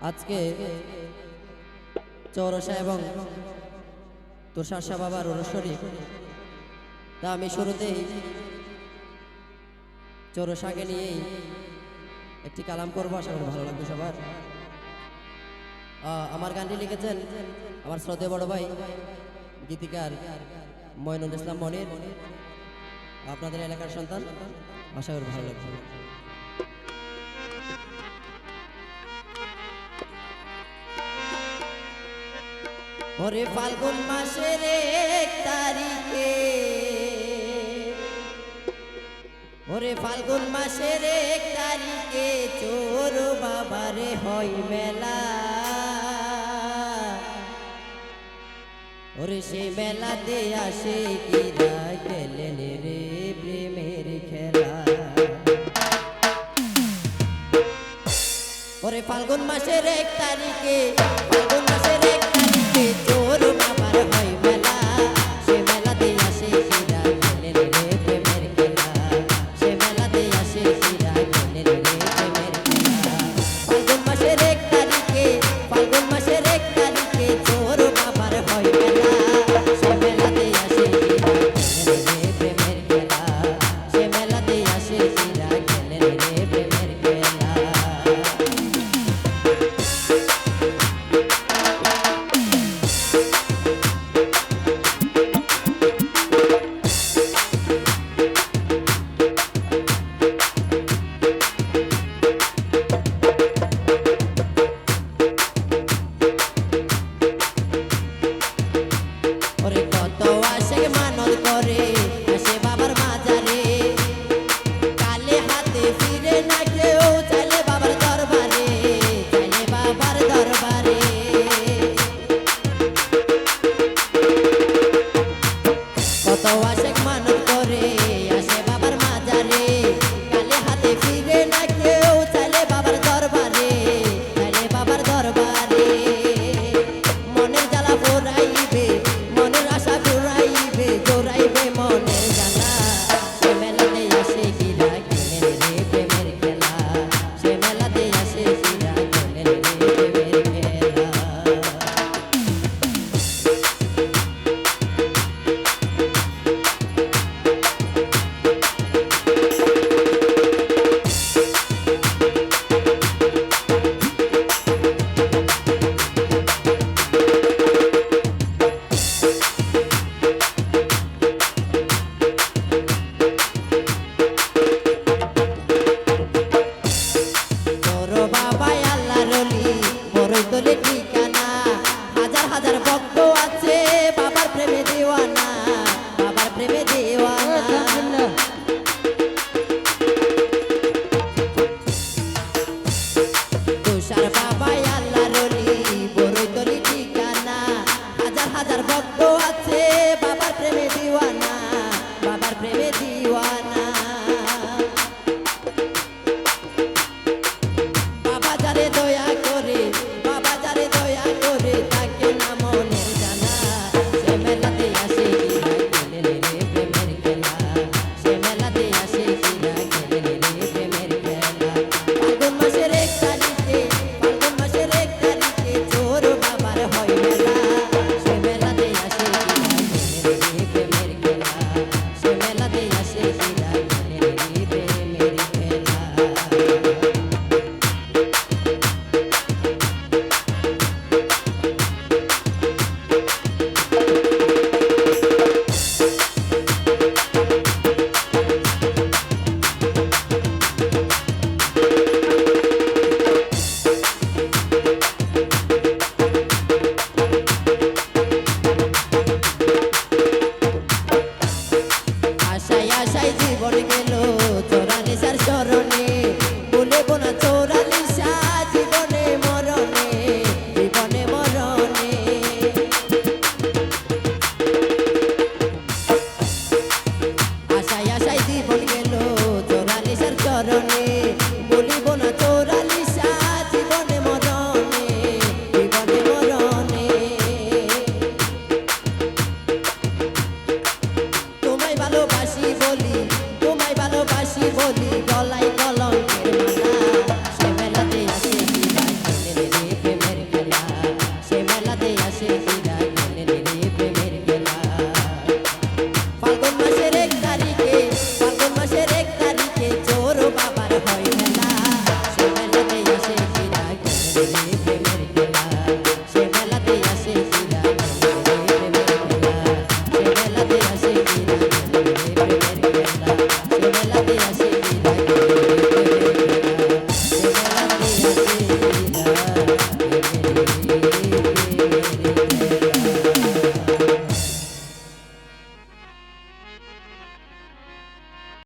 আজকে চৌরাশা এবং তুষার শাহ বাবার রোজ শরীফ। তা আমি শুরুতেই চৌরাশাকে নিয়েই একটি কালাম করবো, আশা করি ভালো লাগবে সবার। আমার গানটি লিখেছেন আমার শ্রদ্ধেয় বড় ভাই গীতিকার মঈনুল ইসলাম মনির, আপনাদের এলাকার সন্তান, আশা করি ভালো লাগবে। ওরে ফাল্গুন মাসের 1 তারিখে, ওরে ফাল্গুন মাসের 1 তারিখে চোর বাবারে হয় মেলা। ওরে সেই মেলাতে আসে কিরা খেলেন রে প্রেমের খেলা। ওরে ফাল্গুন মাসের 1 তারিখে, ফাল্গুন মাসের 1 তারিখে চোর বাবার হয় মেলা। সে মেলাতে আসে কিরা খেলেন রে প্রেমের খেলা। সে মেলাতে আসে কিরা খেলেন রে প্রেমের খেলা। ফাল্গুন মাসের 1 তারিখে, ফাল্গুন মাসের 1 তারিখে চোর বাবার হয় মেলা। সে মেলাতে আসে কিরা খেলেন রে প্রেমের খেলা। সে মেলাতে আসে কিরা খেলেন রে প্রেমের খেলা। ওরে কত আশেক মানত করে আসে বাবার মাজারে, কালে হাতে ফিরে না কেউ চাইলে বাবার দরবারে, চাইলে বাবার দরবারে। কত আশেক মানত করে আসে বাবার মাজারে, কালে হাতে ফিরে না কেউ চাইলে বাবার দরবারে, চাইলে বাবার দরবারে। মনের জ্বালা পোড়াইবে, মনের আশা পুরাইবে, জোড়াইবে মনের জ্বালা। সে মেলাতে আসে কিরা খেলেন রে প্রেমের খেলা। সে মেলাতে আসে কিরা খেলেন রে প্রেমের খেলা। তোর বাবা আল্লাহর ওলি, বড়ই তোলে ঠিকানা। হাজার হাজার ভক্ত আছে বাবার প্রেমে দিওয়ানা, বাবার প্রেমে দিওয়ানা। তুষার বাবা আল্লাহর ওলি, বড়ই তোলে ঠিকানা। হাজার হাজার ভক্ত আছে বাবার প্রেমে দিওয়ানা, বাবার প্রেমে দিওয়ানা। বাবা যারে দয়া করে, বাবা যারে দয়া করে তাকে না মনের জানা। সে মেলাতে আসে কিরা খেলেন রে প্রেমের খেলা। সে মেলাতে আসে কিরা খেলেন রে প্রেমের খেলা। ফাল্গুন মাসের 1 তারিখে, ফাল্গুন মাসের 1 তারিখে চোর বাবার হয় মেলা। সে মেলাতে আসে কিরা খেলেন রে প্রেমের খেলা। সে মেলাতে আসে কিরা খেলেন রে প্রেমের খেলা। আশায় আশায় জীবন গেল চোরানিশার শরণে, বলবো না চোরানিশা জীবনে মরণে, জীবনে মরণে। আশায় আশায় জীবন গেল চোরানিশার চরণে, বলিব না চোরানিশা জীবনে মরণে, জীবনে মরণে। তোমায় ভালোবাসি বলি, তোমায় ভালোবাসি বলি গলায় কলঙ্কের মালা। আসে